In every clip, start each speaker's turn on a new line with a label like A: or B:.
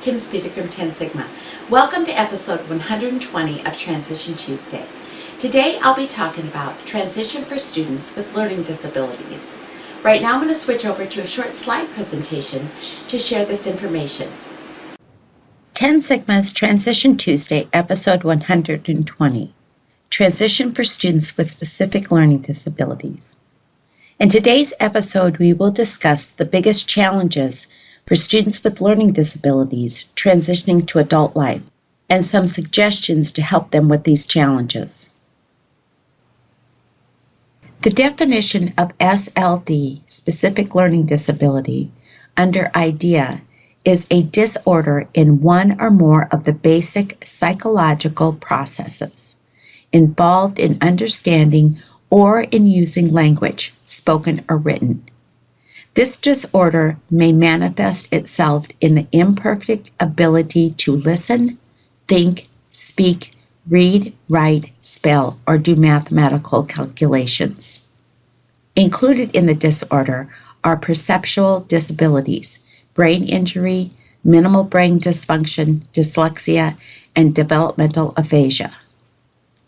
A: Kim Speeder from 10 Sigma. Welcome to episode 120 of Transition Tuesday. Today I'll be talking about transition for students with learning disabilities. Right now I'm going to switch over to a short slide presentation to share this information. 10 Sigma's Transition Tuesday, episode 120. Transition for students with specific learning disabilities. In today's episode, we will discuss the biggest challenges for students with learning disabilities transitioning to adult life and some suggestions to help them with these challenges. The definition of SLD, specific learning disability, under IDEA is a disorder in one or more of the basic psychological processes involved in understanding or in using language, spoken or written. This disorder may manifest itself in the imperfect ability to listen, think, speak, read, write, spell, or do mathematical calculations. Included in the disorder are perceptual disabilities, brain injury, minimal brain dysfunction, dyslexia, and developmental aphasia.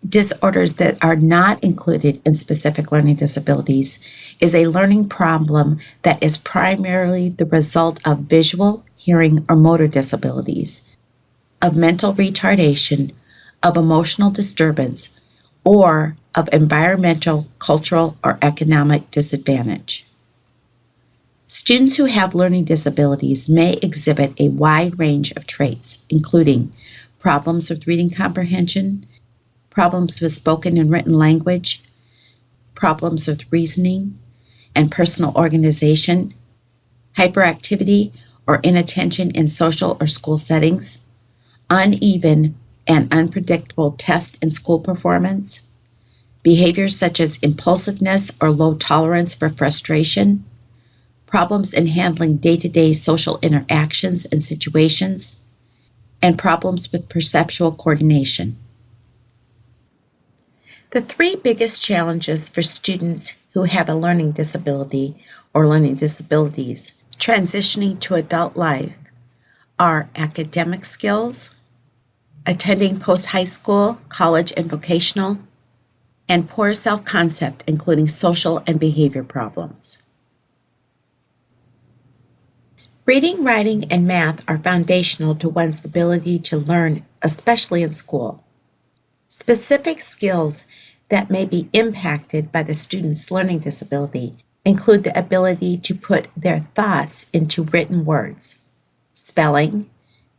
A: Disorders that are not included in specific learning disabilities is a learning problem that is primarily the result of visual, hearing, or motor disabilities, of mental retardation, of emotional disturbance, or of environmental, cultural, or economic disadvantage. Students who have learning disabilities may exhibit a wide range of traits, including problems with reading comprehension, problems with spoken and written language, problems with reasoning and personal organization, hyperactivity or inattention in social or school settings, uneven and unpredictable test and school performance, behaviors such as impulsiveness or low tolerance for frustration, problems in handling day-to-day social interactions and situations, and problems with perceptual coordination. The three biggest challenges for students who have a learning disability or learning disabilities transitioning to adult life are academic skills, attending post-high school, college, and vocational, and poor self-concept, including social and behavior problems. Reading, writing, and math are foundational to one's ability to learn, especially in school. Specific skills that may be impacted by the student's learning disability include the ability to put their thoughts into written words, spelling,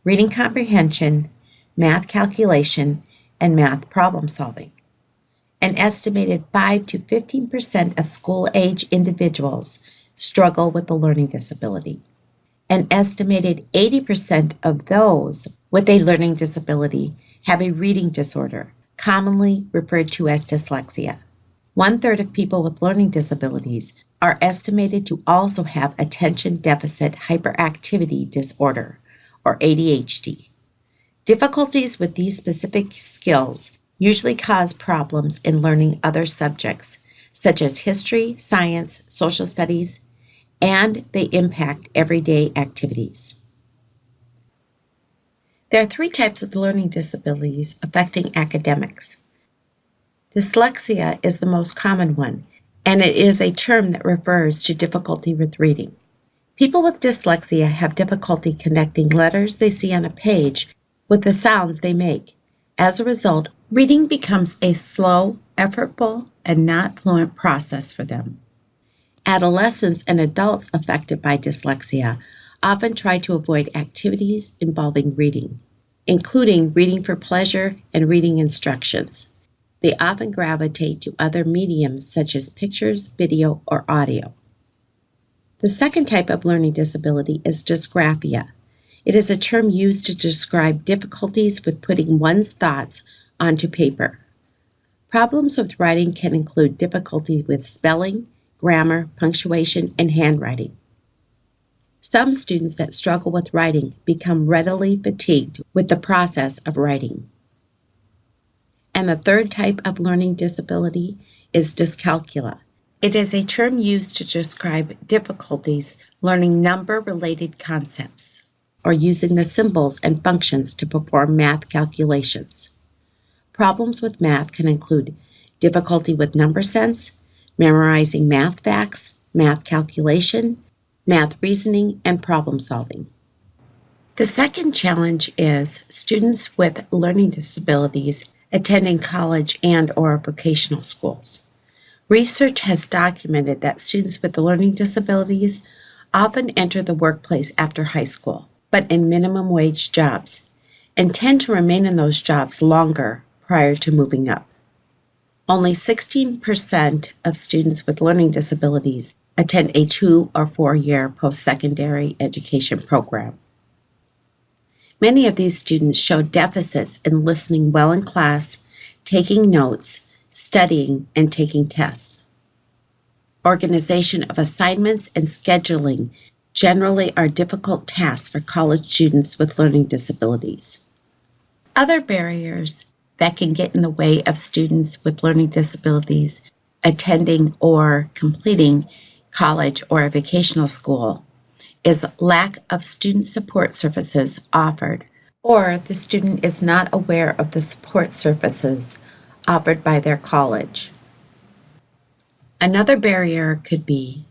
A: reading comprehension, math calculation, and math problem solving. An estimated 5 to 15% of school-age individuals struggle with a learning disability. An estimated 80% of those with a learning disability have a reading disorder, commonly referred to as dyslexia. 1/3 of people with learning disabilities are estimated to also have attention deficit hyperactivity disorder, or ADHD. Difficulties with these specific skills usually cause problems in learning other subjects, such as history, science, social studies, and they impact everyday activities. There are three types of learning disabilities affecting academics. Dyslexia is the most common one, and it is a term that refers to difficulty with reading. People with dyslexia have difficulty connecting letters they see on a page with the sounds they make. As a result, reading becomes a slow, effortful, and not fluent process for them. Adolescents and adults affected by dyslexia often try to avoid activities involving reading, including reading for pleasure and reading instructions. They often gravitate to other mediums such as pictures, video, or audio. The second type of learning disability is dysgraphia. It is a term used to describe difficulties with putting one's thoughts onto paper. Problems with writing can include difficulty with spelling, grammar, punctuation, and handwriting. Some students that struggle with writing become readily fatigued with the process of writing. And the third type of learning disability is dyscalculia. It is a term used to describe difficulties learning number-related concepts. or using the symbols and functions to perform math calculations. Problems with math can include difficulty with number sense, memorizing math facts, math calculation, math reasoning, and problem solving. The second challenge is students with learning disabilities attending college and/or vocational schools. Research has documented that students with learning disabilities often enter the workplace after high school, but in minimum wage jobs, and tend to remain in those jobs longer prior to moving up. Only 16% of students with learning disabilities attend a 2 or 4 year post-secondary education program. Many of these students show deficits in listening well in class, taking notes, studying, and taking tests. Organization of assignments and scheduling generally are difficult tasks for college students with learning disabilities. Other barriers that can get in the way of students with learning disabilities attending or completing college or a vocational school is lack of student support services offered, or the student is not aware of the support services offered by their college. Another barrier could be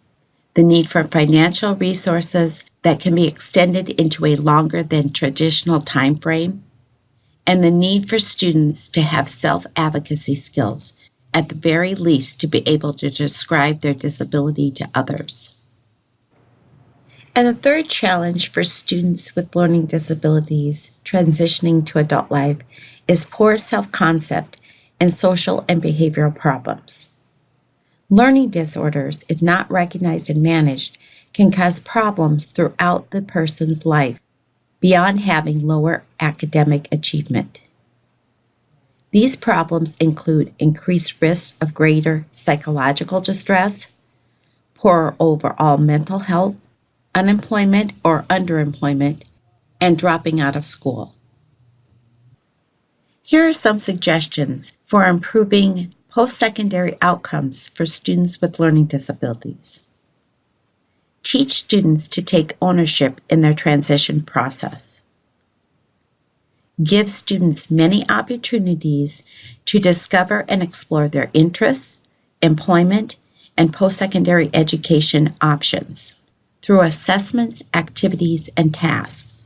A: the need for financial resources that can be extended into a longer than traditional time frame, and the need for students to have self-advocacy skills, at the very least to be able to describe their disability to others. And the third challenge for students with learning disabilities transitioning to adult life is poor self-concept and social and behavioral problems. Learning disorders, if not recognized and managed, can cause problems throughout the person's life beyond having lower academic achievement. These problems include increased risk of greater psychological distress, poorer overall mental health, unemployment or underemployment, and dropping out of school. Here are some suggestions for improving post-secondary outcomes for students with learning disabilities. Teach students to take ownership in their transition process. Give students many opportunities to discover and explore their interests, employment, and post-secondary education options through assessments, activities, and tasks.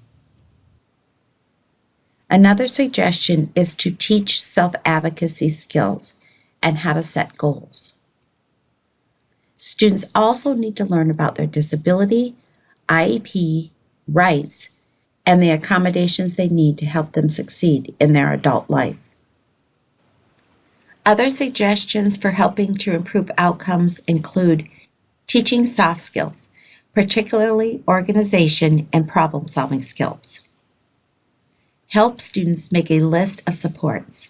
A: Another suggestion is to teach self-advocacy skills and how to set goals. Students also need to learn about their disability, IEP, rights, and the accommodations they need to help them succeed in their adult life. Other suggestions for helping to improve outcomes include teaching soft skills, particularly organization and problem-solving skills. Help students make a list of supports.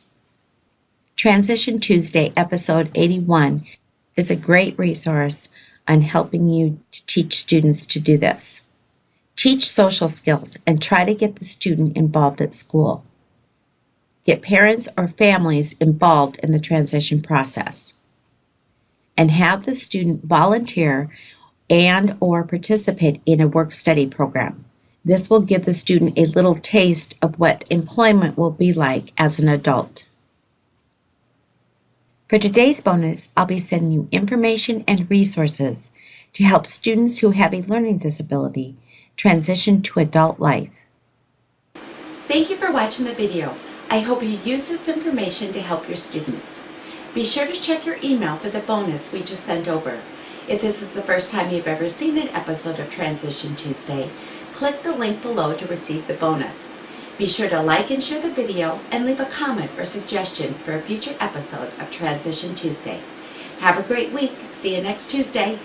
A: Transition Tuesday, episode 81, is a great resource on helping you to teach students to do this. Teach social skills and try to get the student involved at school. Get parents or families involved in the transition process. And have the student volunteer and/or participate in a work-study program. This will give the student a little taste of what employment will be like as an adult. For today's bonus, I'll be sending you information and resources to help students who have a learning disability transition to adult life. Thank you for watching the video. I hope you use this information to help your students. Be sure to check your email for the bonus we just sent over. If this is the first time you've ever seen an episode of Transition Tuesday, click the link below to receive the bonus. Be sure to like and share the video and leave a comment or suggestion for a future episode of Transition Tuesday. Have a great week. See you next Tuesday.